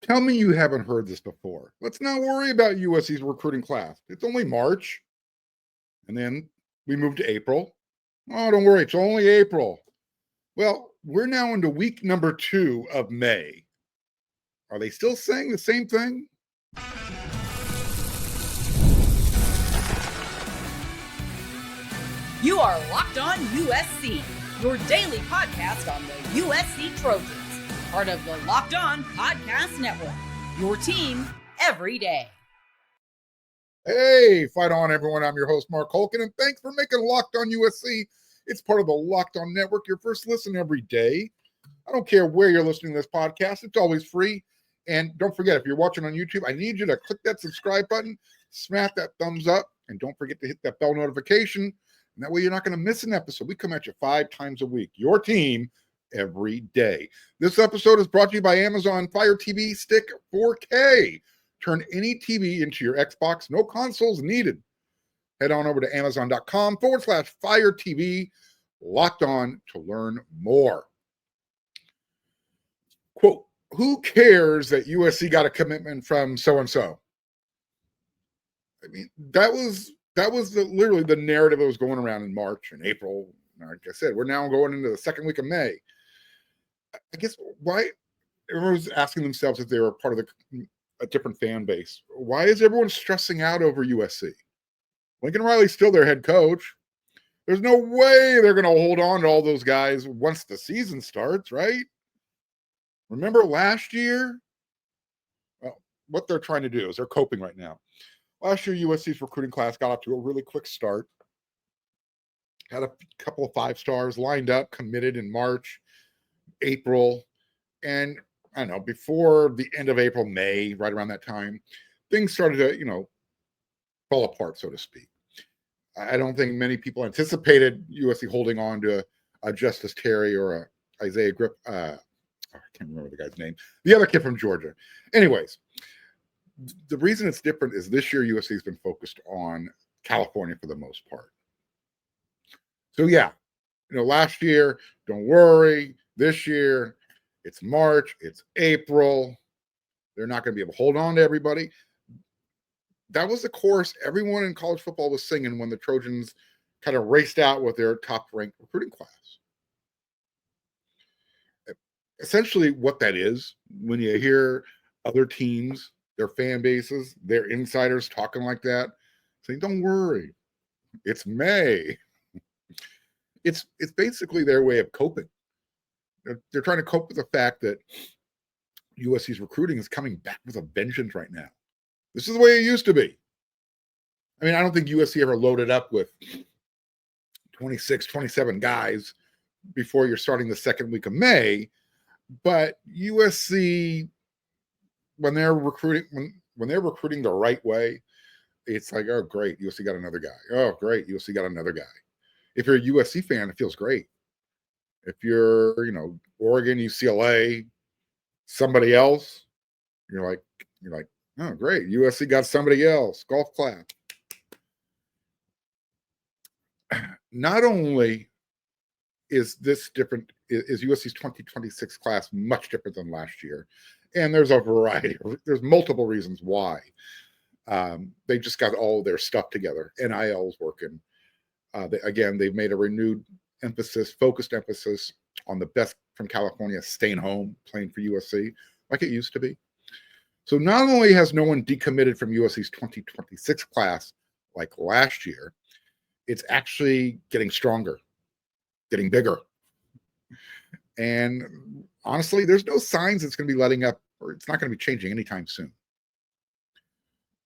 Tell me you haven't heard this before. Let's not worry about USC's recruiting class. It's only March. And then we move to April. Oh, don't worry. It's only April. Well, we're now into week number 2 of May. Are they still saying the same thing? You are Locked On USC, your daily podcast on the USC Trojans, part of the Locked On Podcast Network, your team every day. Hey, fight on, everyone. I'm your host, Mark Holkin, and thanks for making Locked On USC. It's part of the Locked On Network, your first listen every day. I don't care where you're listening to this podcast. It's always free. And don't forget, if you're watching on YouTube, I need you to click that subscribe button, smash that thumbs up, and don't forget to hit that bell notification. And that way you're not going to miss an episode. We come at you 5 times a week. Your team every day. This episode is brought to you by Amazon Fire TV Stick 4K. Turn any TV into your Xbox. No consoles needed. Head on over to Amazon.com/Fire TV. Locked On to learn more. Quote, who cares that USC got a commitment from so-and-so? I mean, that was literally the narrative that was going around in March and April. Like I said, we're now going into the second week of May. I guess why everyone was asking themselves if they were part of a different fan base. Why is everyone stressing out over USC? Lincoln Riley's still their head coach. There's no way they're going to hold on to all those guys once the season starts, right? Remember last year? Well, what they're trying to do is they're coping right now. Last year, USC's recruiting class got off to a really quick start. Had a couple of 5-stars lined up, committed in March, April, and I don't know, before the end of April, May, right around that time, things started to, fall apart, so to speak. I don't think many people anticipated USC holding on to a Justice Terry or a Isaiah Grip. I can't remember the guy's name. The other kid from Georgia. Anyways, the reason it's different is this year USC has been focused on California for the most part. So yeah, last year, don't worry. This year, it's March, it's April. They're not going to be able to hold on to everybody. That was the chorus everyone in college football was singing when the Trojans kind of raced out with their top-ranked recruiting class. Essentially, what that is, when you hear other teams, their fan bases, their insiders talking like that, saying, don't worry, it's May. It's basically their way of coping. They're trying to cope with the fact that USC's recruiting is coming back with a vengeance right now. This is the way it used to be. I mean, I don't think USC ever loaded up with 26, 27 guys before you're starting the second week of May. But USC, when they're recruiting, when they're recruiting the right way, it's like, oh, great, USC got another guy. Oh, great, USC got another guy. If you're a USC fan, it feels great. If you're, Oregon, UCLA, somebody else, you're like, oh, great, USC got somebody else. Golf clap. Not only is this different, is USC's 2026 class much different than last year, and there's there's multiple reasons why. They just got all their stuff together. NIL's working. They've made a renewed focused emphasis on the best from California staying home, playing for USC, like it used to be. So not only has no one decommitted from USC's 2026 class like last year, it's actually getting stronger, getting bigger. And honestly, there's no signs it's going to be letting up, or it's not going to be changing anytime soon.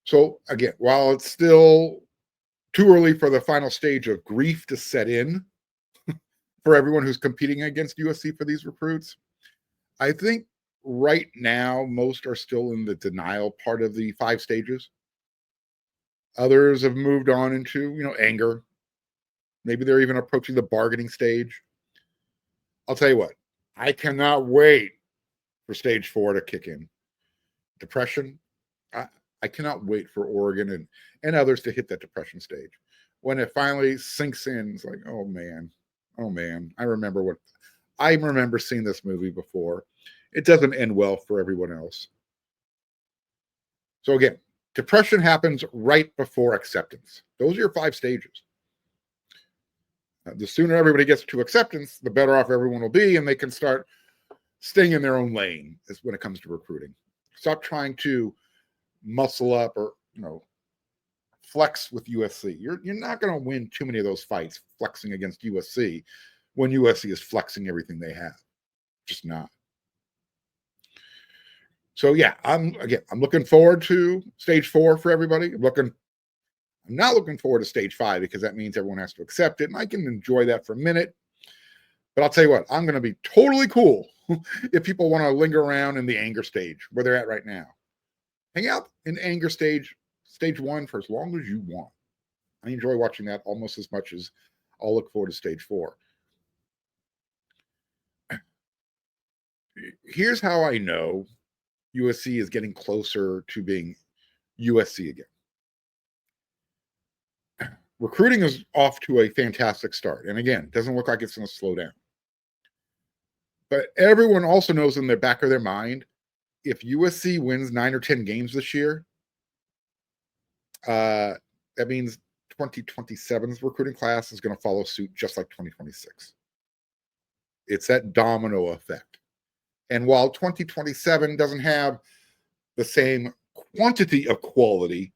So again, while it's still too early for the final stage of grief to set in for everyone who's competing against USC for these recruits, I think right now most are still in the denial part of the 5 stages. Others have moved on into, anger. Maybe they're even approaching the bargaining stage. I'll tell you what, I cannot wait for stage 4 to kick in. Depression. I cannot wait for Oregon and others to hit that depression stage. When it finally sinks in, it's like, oh man, I remember seeing this movie before. It doesn't end well for everyone else. So again, depression happens right before acceptance. Those are your 5 stages. The sooner everybody gets to acceptance, the better off everyone will be, and they can start staying in their own lane when it comes to recruiting. Stop trying to muscle up or flex with USC. You're not going to win too many of those fights flexing against USC when USC is flexing everything they have. Just not. So yeah, I'm looking forward to stage 4 for everybody. I'm not looking forward to stage 5 because that means everyone has to accept it, and I can enjoy that for a minute. But I'll tell you what, I'm going to be totally cool if people want to linger around in the anger stage where they're at right now. Hang out in anger stage 1 for as long as you want. I enjoy watching that almost as much as I'll look forward to stage 4. Here's how I know USC is getting closer to being USC again. Recruiting is off to a fantastic start. And again, it doesn't look like it's going to slow down. But everyone also knows in the back of their mind, if USC wins 9 or 10 games this year, that means 2027's recruiting class is going to follow suit just like 2026. It's that domino effect. And while 2027 doesn't have the same quantity of quality,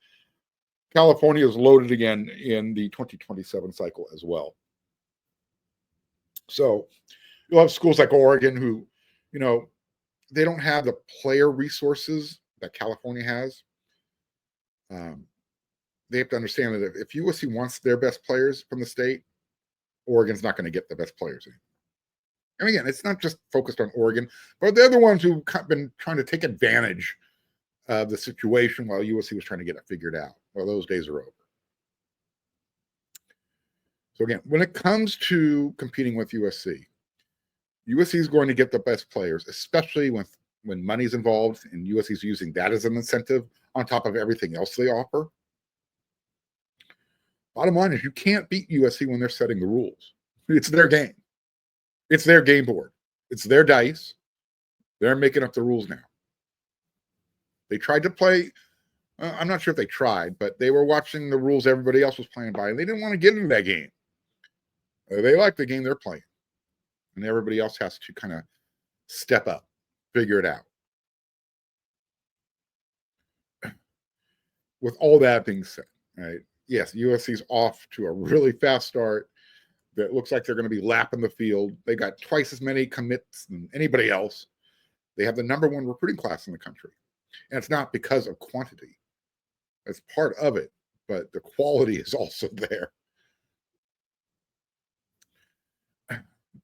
California is loaded again in the 2027 cycle as well. So you'll have schools like Oregon who, they don't have the player resources that California has. They have to understand that if USC wants their best players from the state, Oregon's not going to get the best players in. And again, it's not just focused on Oregon, but they're the ones who've been trying to take advantage of the situation while USC was trying to get it figured out. Well, those days are over. So again, when it comes to competing with USC is going to get the best players, especially when money's involved and USC is using that as an incentive on top of everything else they offer. Bottom line is you can't beat USC when they're setting the rules. It's their game. It's their game board. It's their dice. They're making up the rules now. They tried to play, I'm not sure if they tried, but they were watching the rules everybody else was playing by, and they didn't want to get into that game. They like the game they're playing. And everybody else has to kind of step up, figure it out. With all that being said, right? Yes, USC's off to a really fast start. That looks like they're going to be lapping the field. They got twice as many commits than anybody else. They have the #1 recruiting class in the country. And it's not because of quantity. That's part of it, but the quality is also there.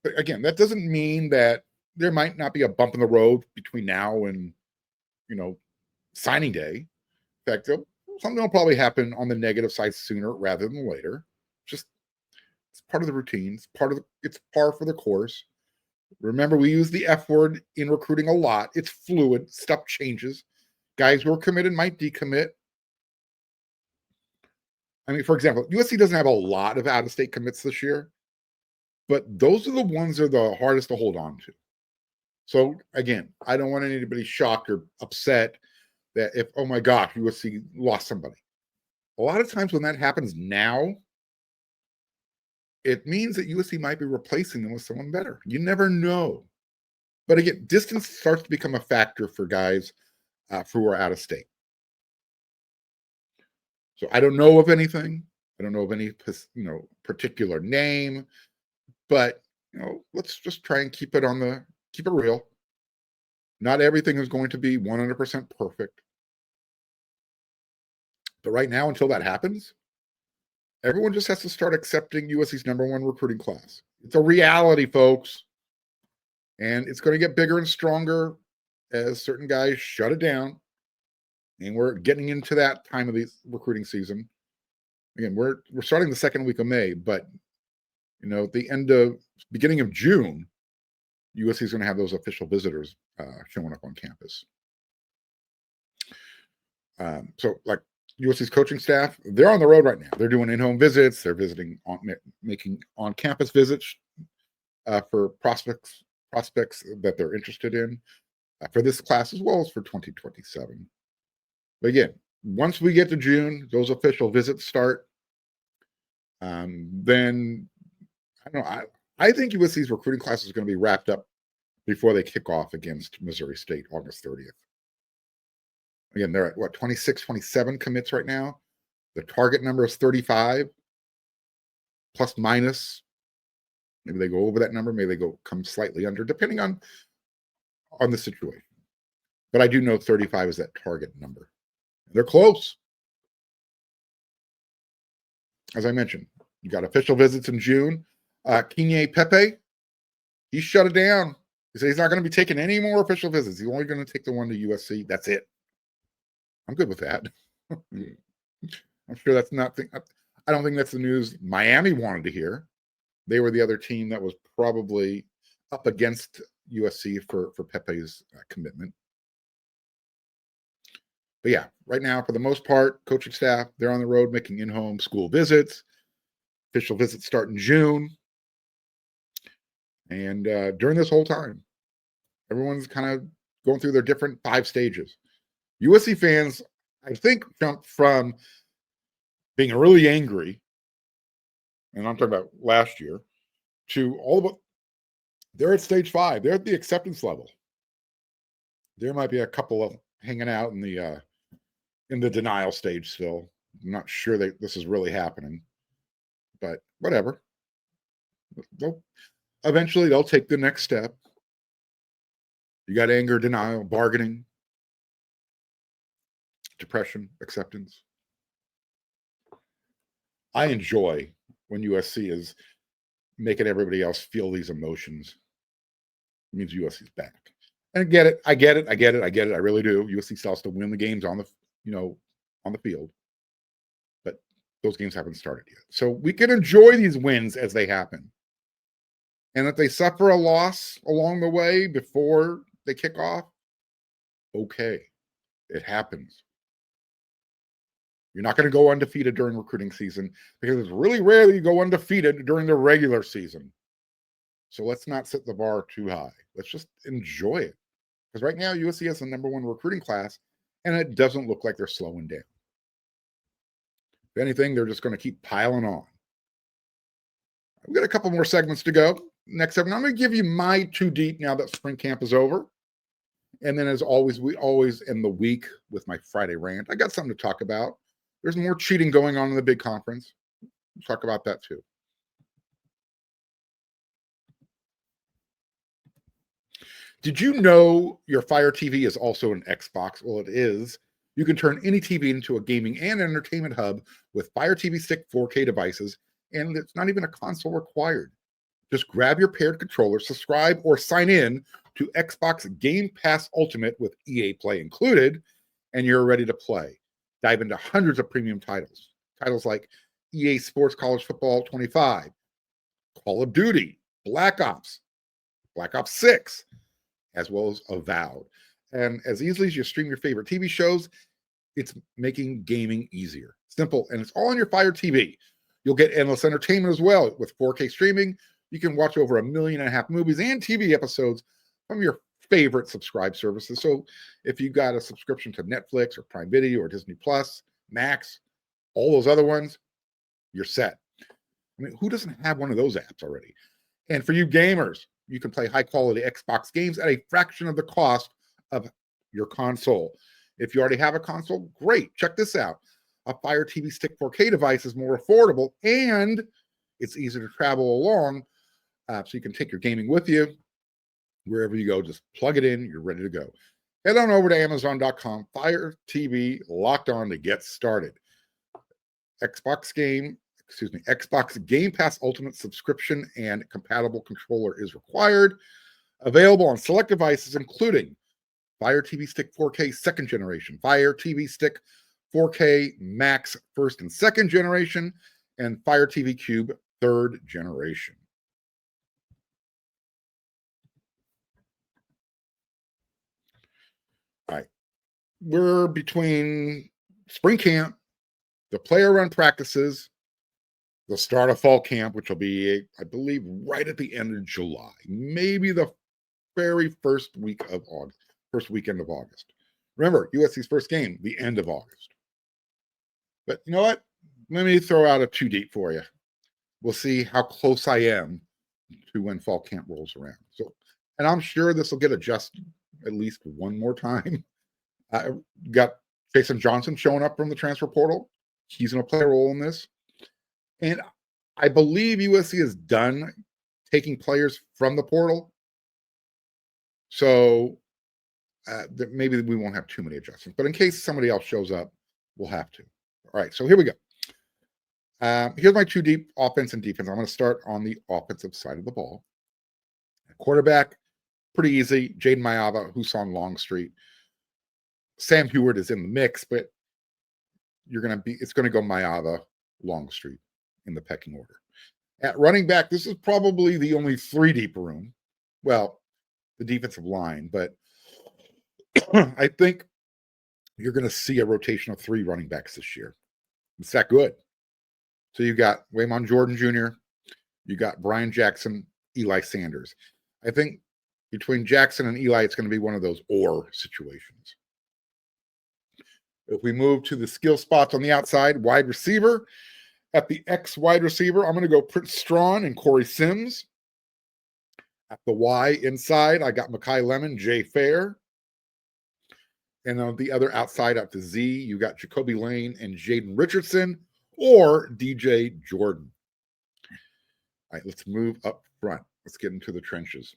But again, that doesn't mean that there might not be a bump in the road between now and, signing day. In fact, something will probably happen on the negative side sooner rather than later. Just it's part of the routine. It's par for the course. Remember, we use the F word in recruiting a lot. It's fluid. Stuff changes. Guys who are committed might decommit. I mean, for example, USC doesn't have a lot of out-of-state commits this year, but those are the ones that are the hardest to hold on to. So again, I don't want anybody shocked or upset that if, oh my gosh, USC lost somebody. A lot of times when that happens now, it means that USC might be replacing them with someone better. You never know. But again, distance starts to become a factor for guys who are out of state. So I don't know of anything. I don't know of any particular name, but let's just try and keep it real. Not everything is going to be 100% perfect. But right now, until that happens, everyone just has to start accepting USC's #1 recruiting class. It's a reality, folks. And it's going to get bigger and stronger as certain guys shut it down. And we're getting into that time of the recruiting season. Again, we're starting the second week of May, but at the beginning of June, USC is going to have those official visitors showing up on campus. So like USC's coaching staff, they're on the road right now. They're doing in-home visits. They're making on-campus visits for prospects that they're interested in for this class as well as for 2027. But again, once we get to June, those official visits start. Then I don't know. I think USC's recruiting class is going to be wrapped up before they kick off against Missouri State August 30th. Again, they're at what, 26, 27 commits right now. The target number is 35, plus minus. Maybe they go over that number. Maybe they come slightly under, depending on the situation. But I do know 35 is that target number. They're close. As I mentioned, you got official visits in June. Kinye Pepe, he shut it down. He said he's not going to be taking any more official visits. He's only going to take the one to USC. That's it. I'm good with that. I'm sure that's not. I don't think that's the news Miami wanted to hear. They were the other team that was probably up against USC for Pepe's commitment. But yeah, right now, for the most part, coaching staff, they're on the road making in-home school visits. Official visits start in June. And during this whole time, everyone's kind of going through their different 5 stages. USC fans, I think, jumped from being really angry, and I'm talking about last year, to all about, they're at stage 5. They're at the acceptance level. There might be a couple of hanging out in the denial stage still. I'm not sure that this is really happening, but whatever. Eventually they'll take the next step. You got anger, denial, bargaining, depression, acceptance. I enjoy when USC is making everybody else feel these emotions. It means USC's back. And I get it. I really do. USC still has to win the games on the field. But those games haven't started yet. So we can enjoy these wins as they happen. And if they suffer a loss along the way before they kick off, okay, it happens. You're not going to go undefeated during recruiting season because it's really rare that you go undefeated during the regular season. So let's not set the bar too high. Let's just enjoy it. Because right now, USC has the #1 recruiting class, and it doesn't look like they're slowing down. If anything, they're just going to keep piling on. We've got a couple more segments to go. Next segment, I'm going to give you my 2 deep now that spring camp is over. And then, as always, we always end the week with my Friday rant. I got something to talk about. There's more cheating going on in the big conference. We'll talk about that too. Did you know your Fire TV is also an Xbox? Well, it is. You can turn any TV into a gaming and entertainment hub with Fire TV Stick 4K devices, and it's not even a console required. Just grab your paired controller, subscribe, or sign in to Xbox Game Pass Ultimate with EA Play included, and you're ready to play. Dive into hundreds of premium titles. Titles like EA Sports College Football 25, Call of Duty, Black Ops 6, as well as Avowed. And as easily as you stream your favorite TV shows, it's making gaming easier. Simple, and it's all on your Fire TV. You'll get endless entertainment as well. With 4K streaming, you can watch over 1.5 million movies and TV episodes from your favorite subscribe services. So if you got a subscription to Netflix or Prime Video or Disney Plus, Max, all those other ones, you're set. I mean, who doesn't have one of those apps already? And for you gamers, you can play high quality Xbox games at a fraction of the cost of your console. If you already have a console, great. Check this out. A Fire TV Stick 4K device is more affordable and it's easier to travel along. So you can take your gaming with you. Wherever you go, just plug it in. You're ready to go. Head on over to Amazon.com. Fire TV locked on to get started. Xbox Game Pass Ultimate subscription and compatible controller is required. Available on select devices, including Fire TV Stick 4K 2nd generation, Fire TV Stick 4K Max 1st and 2nd generation, and Fire TV Cube 3rd generation. All right. We're between spring camp, the player run practices, the start of fall camp, which will be, I believe, right at the end of July, maybe the very first weekend of August. Remember, USC's first game, the end of August. But you know what? Let me throw out a 2 deep for you. We'll see how close I am to when fall camp rolls around. So, and I'm sure this will get adjusted at least one more time. Got Jason Johnson showing up from the transfer portal. He's going to play a role in this. And I believe USC is done taking players from the portal. So maybe we won't have too many adjustments. But in case somebody else shows up, we'll have to. All right, so here we go. Here's my 2 deep offense and defense. I'm going to start on the offensive side of the ball. Quarterback, pretty easy. Jaden Mayava, Husan Longstreet. Sam Heward is in the mix, but it's going to go Mayava, Longstreet in the pecking order. At running back, this is probably the only 3 deep room. Well, the defensive line, but I think you're going to see a rotation of 3 running backs this year. It's that good. So you got Waymon Jordan Jr., you got Brian Jackson, Eli Sanders. I think between Jackson and Eli, it's going to be one of those or situations. If we move to the skill spots on the outside, wide receiver, at the X wide receiver, I'm going to go Prince Strawn and Corey Sims. At the Y inside, I got Mekhi Lemon, Jay Fair. And on the other outside, at the Z, you got Jacoby Lane and Jaden Richardson or DJ Jordan. All right, let's move up front. Let's get into the trenches.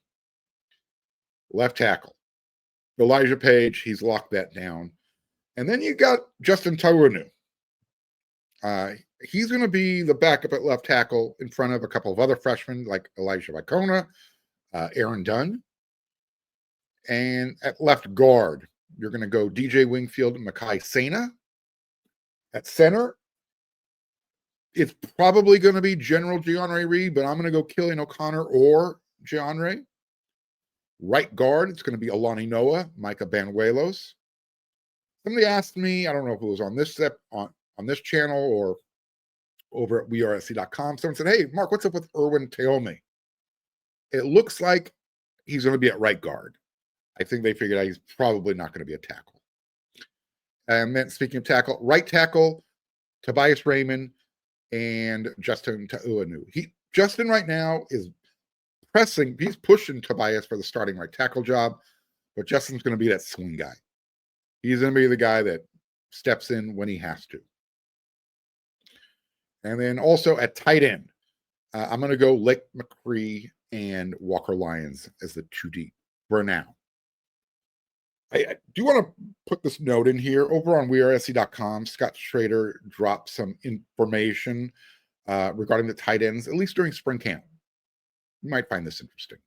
Left tackle, Elijah Page. He's locked that down. And then you got Justin Tawunu. He's going to be the backup at left tackle in front of a couple of other freshmen like Elijah Vicona, Aaron Dunn. And at left guard, you're going to go DJ Wingfield and Makai Sena. At center, it's probably going to be General Gianre Reed, but I'm going to go Killian O'Connor or Gianre. Right guard, it's going to be Alani Noah, Micah Banuelos. Somebody asked me, I don't know if it was on this step on this channel or over at wearesc.com. Someone said, hey, Mark, what's up with Erwin Teome? It looks like he's going to be at right guard. I think they figured out he's probably not going to be a tackle. And then speaking of tackle, right tackle, Tobias Raymond and Justin Tauanu. Justin right now is he's pushing Tobias for the starting right tackle job, but Justin's going to be that swing guy. He's going to be the guy that steps in when he has to. And then also at tight end, I'm going to go Lake McCree and Walker Lyons as the 2 deep for now. I do want to put this note in here. Over on wearesc.com, Scott Schrader dropped some information regarding the tight ends, at least during spring camp. You might find this interesting.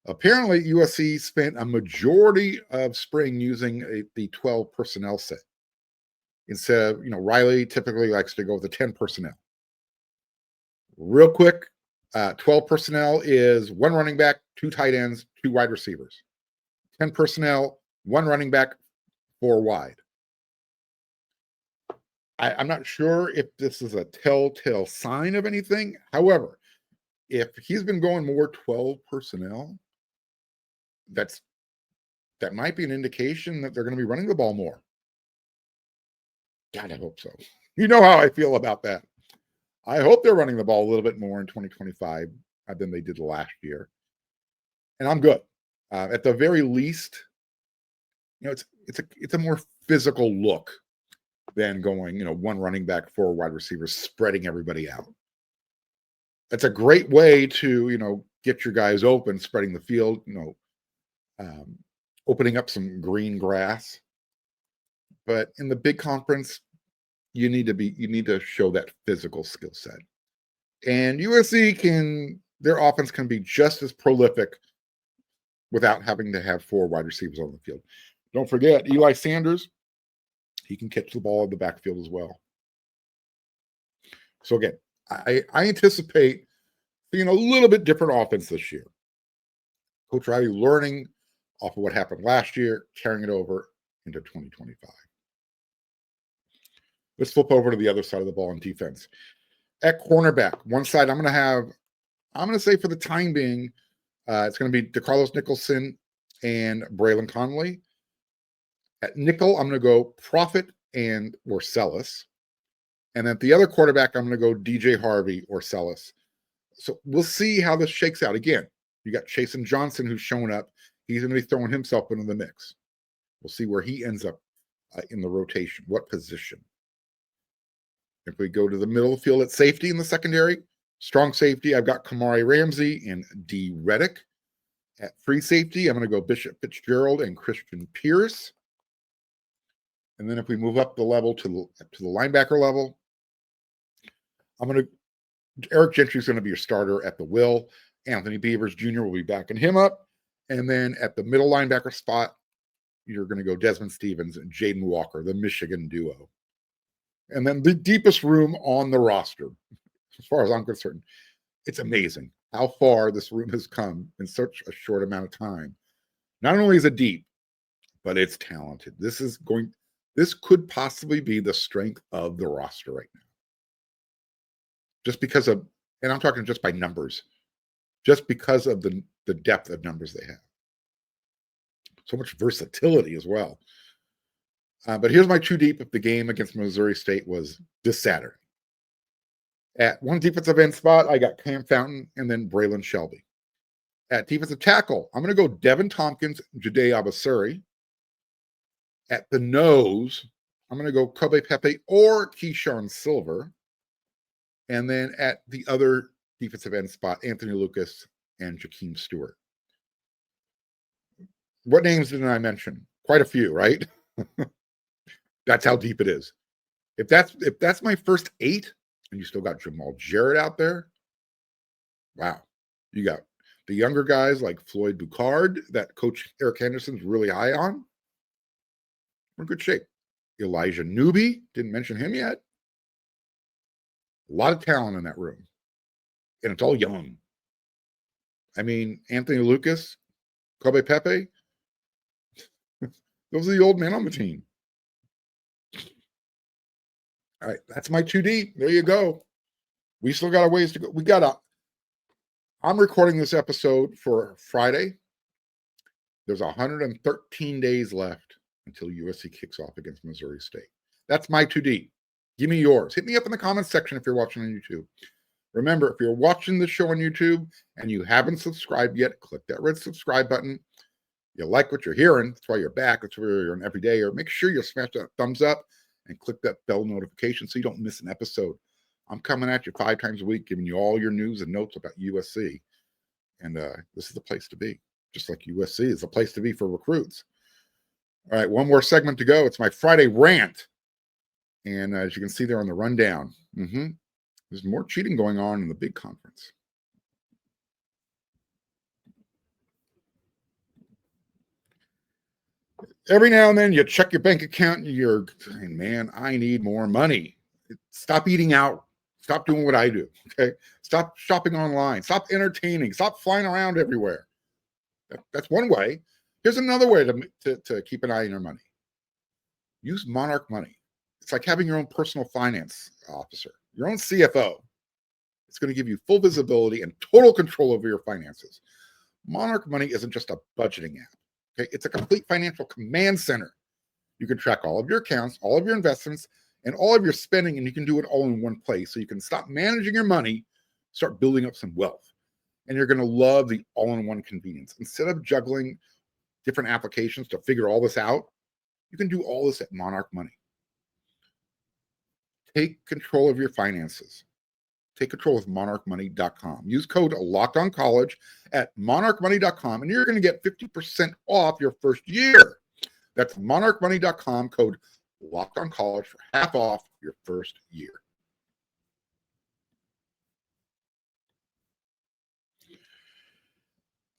Apparently, USC spent a majority of spring using the 12 personnel set. Instead of, Riley typically likes to go with the 10 personnel. Real quick, 12 personnel is 1 running back, 2 tight ends, 2 wide receivers. 10 personnel, 1 running back, 4 wide. I'm not sure if this is a telltale sign of anything. However, if he's been going more 12 personnel, that might be an indication that they're going to be running the ball more. God, I hope so. You know how I feel about that. I hope they're running the ball a little bit more in 2025 than they did last year. And I'm good. At the very least, it's a more physical look than going, 1 running back, 4 wide receivers, spreading everybody out. That's a great way to, get your guys open, spreading the field, opening up some green grass. But in the big conference, you need to show that physical skill set. And USC their offense can be just as prolific without having to have 4 wide receivers on the field. Don't forget, Eli Sanders, he can catch the ball in the backfield as well. So again, I anticipate seeing a little bit different offense this year. Coach Riley learning off of what happened last year, carrying it over into 2025. Let's flip over to the other side of the ball in defense. At cornerback, one side I'm going to say for the time being, it's going to be DeCarlos Nicholson and Braylon Conley. At nickel, I'm going to go Profit and or Sellis. And at the other quarterback, I'm going to go DJ Harvey or Sellis. So we'll see how this shakes out. Again, you got Chasen Johnson who's showing up. He's going to be throwing himself into the mix. We'll see where he ends up in the rotation, what position. If we go to the middle of the field at safety in the secondary, strong safety, I've got Kamari Ramsey and D. Reddick. At free safety, I'm going to go Bishop Fitzgerald and Christian Pierce. And then if we move up the level to the linebacker level, Eric Gentry's going to be your starter at the will. Anthony Beavers Jr. will be backing him up. And then at the middle linebacker spot, you're going to go Desmond Stevens and Jaden Walker, the Michigan duo. And then the deepest room on the roster, as far as I'm concerned, it's amazing how far this room has come in such a short amount of time. Not only is it deep, but it's talented. This could possibly be the strength of the roster right now. Just because of, and I'm talking just by numbers, just because of the depth of numbers they have. So much versatility as well. But here's my two deep if the game against Missouri State was this Saturday. At one defensive end spot, I got Cam Fountain and then Braylon Shelby. At defensive tackle, I'm going to go Devin Tompkins, Jade Abasuri. At the nose, I'm going to go Kobe Pepe or Keyshawn Silver. And then at the other defensive end spot, Anthony Lucas and Jakeem Stewart. What names didn't I mention? Quite a few, right? That's how deep it is. If that's my first 8, and you still got Jamal Jarrett out there, wow. You got the younger guys like Floyd Boucard that Coach Eric Henderson's really high on. We're in good shape. Elijah Newby, didn't mention him yet. A lot of talent in that room. And it's all young. I mean, Anthony Lucas, Kobe Pepe, those are the old men on the team. All right, that's my 2D. There you go. We still got a ways to go. I'm recording this episode for Friday. There's 113 days left until USC kicks off against Missouri State. That's my 2D. Give me yours. Hit me up in the comments section if you're watching on YouTube. Remember, if you're watching the show on YouTube and you haven't subscribed yet, click that red subscribe button. You like what you're hearing, that's why you're back. That's why you're an everyday. Or make sure you smash that thumbs up and click that bell notification so you don't miss an episode. I'm coming at you 5 times a week, giving you all your news and notes about USC. And this is the place to be. Just like USC is the place to be for recruits. All right, one more segment to go. It's my Friday rant. And as you can see there on the rundown, there's more cheating going on in the big conference. Every now and then you check your bank account and you're saying, man, I need more money. Stop eating out. Stop doing what I do. Okay. Stop shopping online. Stop entertaining. Stop flying around everywhere. That's one way. Here's another way to keep an eye on your money. Use Monarch Money. It's like having your own personal finance officer, your own CFO. It's going to give you full visibility and total control over your finances. Monarch Money isn't just a budgeting app. Okay, it's a complete financial command center. You can track all of your accounts, all of your investments, and all of your spending, and you can do it all in one place. So you can stop managing your money, start building up some wealth. And you're going to love the all-in-one convenience. Instead of juggling different applications to figure all this out, you can do all this at Monarch Money. Take control of your finances. Take control of monarchmoney.com. Use code LOCKEDONCollege at monarchmoney.com, and you're going to get 50% off your first year. That's monarchmoney.com, code LOCKEDONCollege for half off your first year.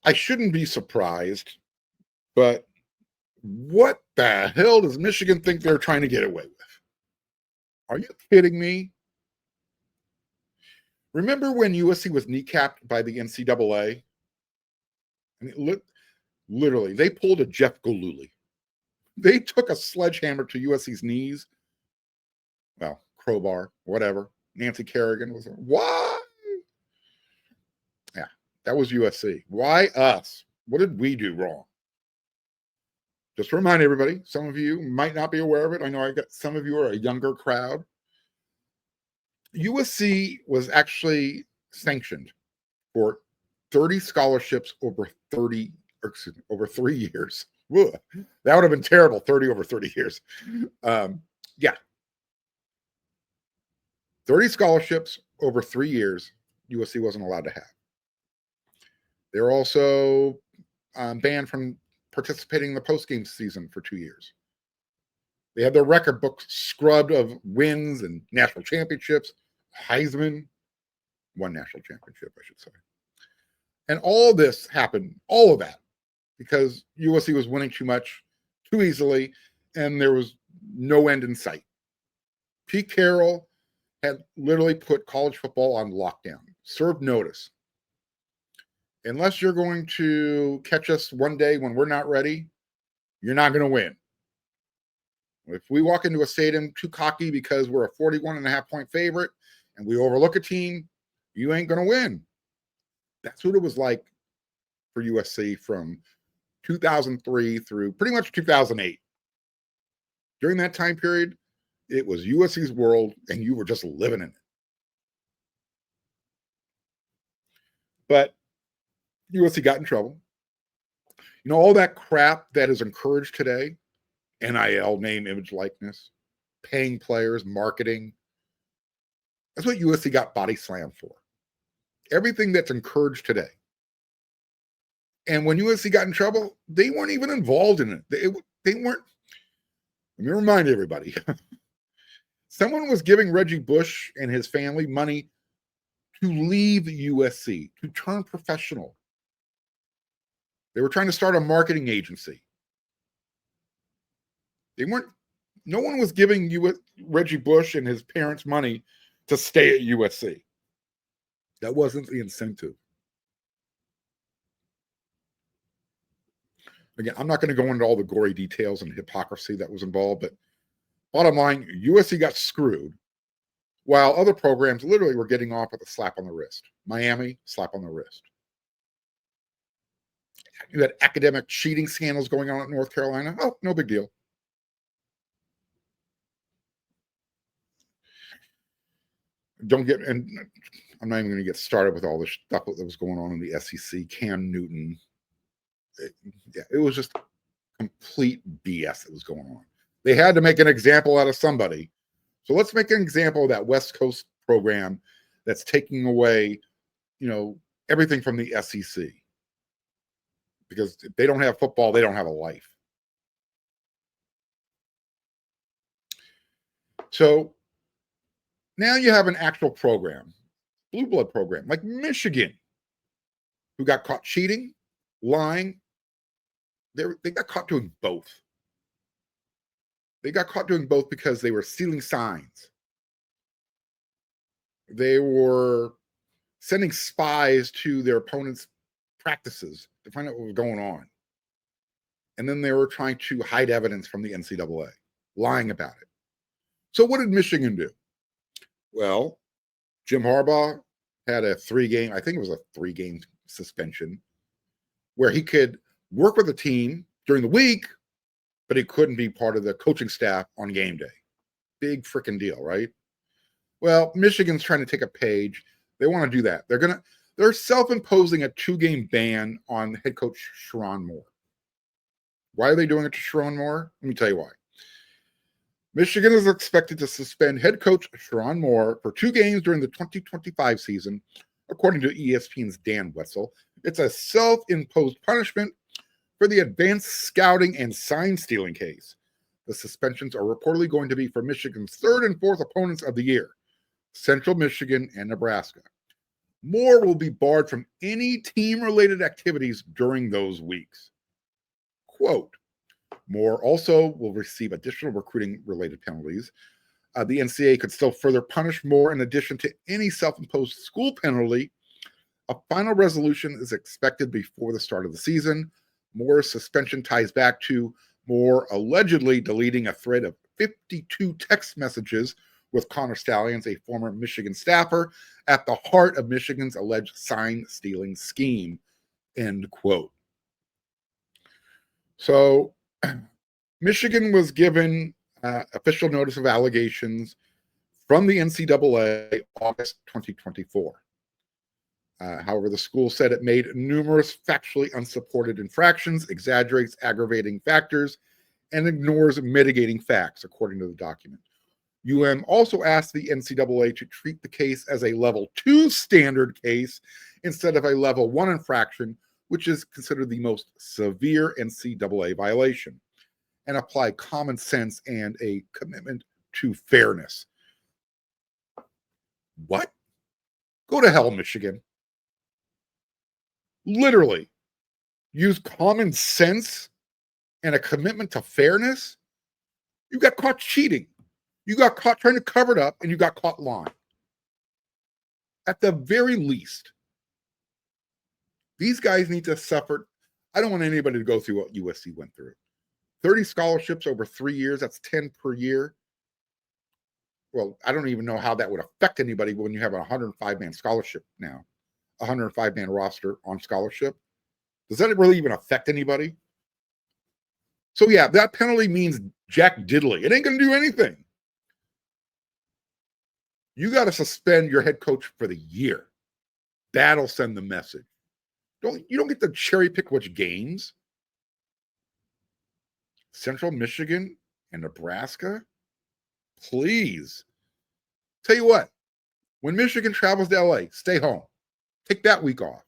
I shouldn't be surprised, but what the hell does Michigan think they're trying to get away with? Are you kidding me? Remember when USC was kneecapped by the NCAA? I mean, literally, they pulled a Jeff Gillooly. They took a sledgehammer to USC's knees. Well, crowbar, whatever. Nancy Kerrigan was, why? Yeah, that was USC. Why us? What did we do wrong? just to remind everybody, some of you might not be aware of it. I know I got some of you are a younger crowd. USC was actually sanctioned for 30 scholarships over 3 years. Ugh, that would have been terrible, 30 over 30 years. Yeah. 30 scholarships over 3 years, USC wasn't allowed to have. They're also banned from participating in the postgame season for 2 years. They had their record book scrubbed of wins and national championships. Heisman, one national championship, I should say. And all this happened, all of that, because USC was winning too much, too easily, and there was no end in sight. Pete Carroll had literally put college football on lockdown, served notice. Unless you're going to catch us one day when we're not ready, you're not going to win. If we walk into a stadium too cocky because we're a 41.5-point favorite and we overlook a team, you ain't going to win. That's what it was like for USC from 2003 through pretty much 2008. During that time period, it was USC's world and you were just living in it. But USC got in trouble. You know, all that crap that is encouraged today, NIL, name, image, likeness, paying players, marketing, that's what USC got body slammed for. Everything that's encouraged today. And when USC got in trouble, they weren't even involved in it. They weren't. Let me remind everybody. Someone was giving Reggie Bush and his family money to leave USC, to turn professional. They were trying to start a marketing agency. No one was giving Reggie Bush and his parents money to stay at USC. That wasn't the incentive. Again, I'm not going to go into all the gory details and hypocrisy that was involved, but bottom line, USC got screwed while other programs literally were getting off with a slap on the wrist. Miami, slap on the wrist. You had academic cheating scandals going on at North Carolina. Oh, no big deal. And I'm not even going to get started with all the stuff that was going on in the SEC. Cam Newton. It was just complete BS that was going on. They had to make an example out of somebody. So let's make an example of that West Coast program that's taking away, everything from the SEC. Because if they don't have football, they don't have a life. So now you have an actual program, blue blood program, like Michigan, who got caught cheating, lying. They got caught doing both. They got caught doing both because they were stealing signs. They were sending spies to their opponents' practices to find out what was going on. And then they were trying to hide evidence from the NCAA, lying about it. So what did Michigan do? Well, Jim Harbaugh had a 3-game suspension where he could work with the team during the week, but he couldn't be part of the coaching staff on game day. Big freaking deal, right? Well, Michigan's trying to take a page. They want to do that. They're self-imposing a 2-game ban on head coach Sherrone Moore. Why are they doing it to Sherrone Moore? Let me tell you why. Michigan is expected to suspend head coach Sherrone Moore for 2 games during the 2025 season, according to ESPN's Dan Wetzel. It's a self-imposed punishment for the advanced scouting and sign stealing case. The suspensions are reportedly going to be for Michigan's 3rd and 4th opponents of the year, Central Michigan and Nebraska. Moore will be barred from any team-related activities during those weeks. Quote, Moore also will receive additional recruiting-related penalties. The NCAA could still further punish Moore in addition to any self-imposed school penalty. A final resolution is expected before the start of the season. Moore's suspension ties back to Moore allegedly deleting a thread of 52 text messages with Connor Stalions, a former Michigan staffer, at the heart of Michigan's alleged sign-stealing scheme, end quote. So Michigan was given official notice of allegations from the NCAA August 2024. However, the school said it made numerous factually unsupported infractions, exaggerates aggravating factors, and ignores mitigating facts, according to the document. Also asked the NCAA to treat the case as a level 2 standard case instead of a level 1 infraction, which is considered the most severe NCAA violation, and apply common sense and a commitment to fairness. What? Go to hell, Michigan. Literally, use common sense and a commitment to fairness? You got caught cheating. You got caught trying to cover it up, and you got caught lying. At the very least, these guys need to suffer. I don't want anybody to go through what USC went through. 30 scholarships over 3 years, that's 10 per year. Well, I don't even know how that would affect anybody when you have a 105-man scholarship now, a 105-man roster on scholarship. Does that really even affect anybody? So, yeah, that penalty means jack diddly. It ain't going to do anything. You got to suspend your head coach for the year. That'll send the message. You don't get to cherry pick which games. Central Michigan and Nebraska? Please. Tell you what, when Michigan travels to LA, stay home. Take that week off.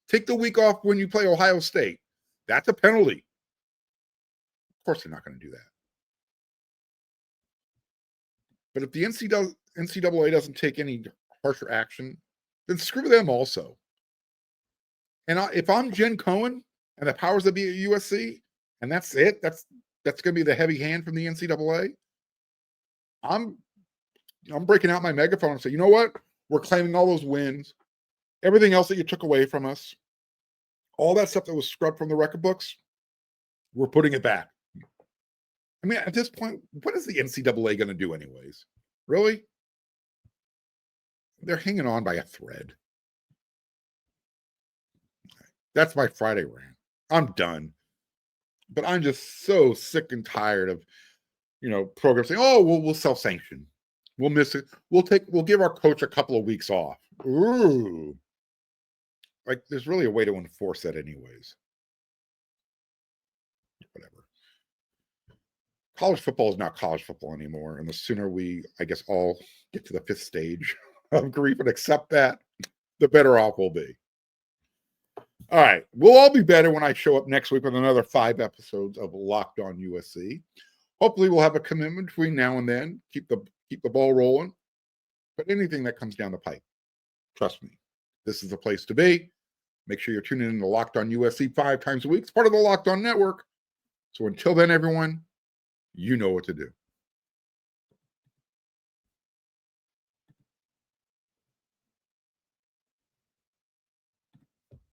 Take the week off when you play Ohio State. That's a penalty. Of course, they're not going to do that. But if the NCAA doesn't take any harsher action, then screw them also. And if I'm Jen Cohen and the powers that be at USC, and that's it, that's going to be the heavy hand from the NCAA, I'm breaking out my megaphone and say, you know what? We're claiming all those wins, everything else that you took away from us, all that stuff that was scrubbed from the record books, we're putting it back. I mean, at this point, what is the NCAA going to do anyways? Really? They're hanging on by a thread. That's my Friday rant. I'm done. But I'm just so sick and tired of, programs saying, oh, we'll self-sanction. We'll miss it. We'll give our coach a couple of weeks off. Ooh. Like, there's really a way to enforce that anyways. Whatever. College football is not college football anymore. And the sooner we, I guess, all get to the 5th stage of grief and accept that, the better off we'll be. All right. We'll all be better when I show up next week with another 5 episodes of Locked On USC. Hopefully we'll have a commitment between now and then. Keep the ball rolling. But anything that comes down the pipe, trust me, this is the place to be. Make sure you're tuning in to Locked On USC 5 times a week. It's part of the Locked On Network. So until then, everyone, you know what to do.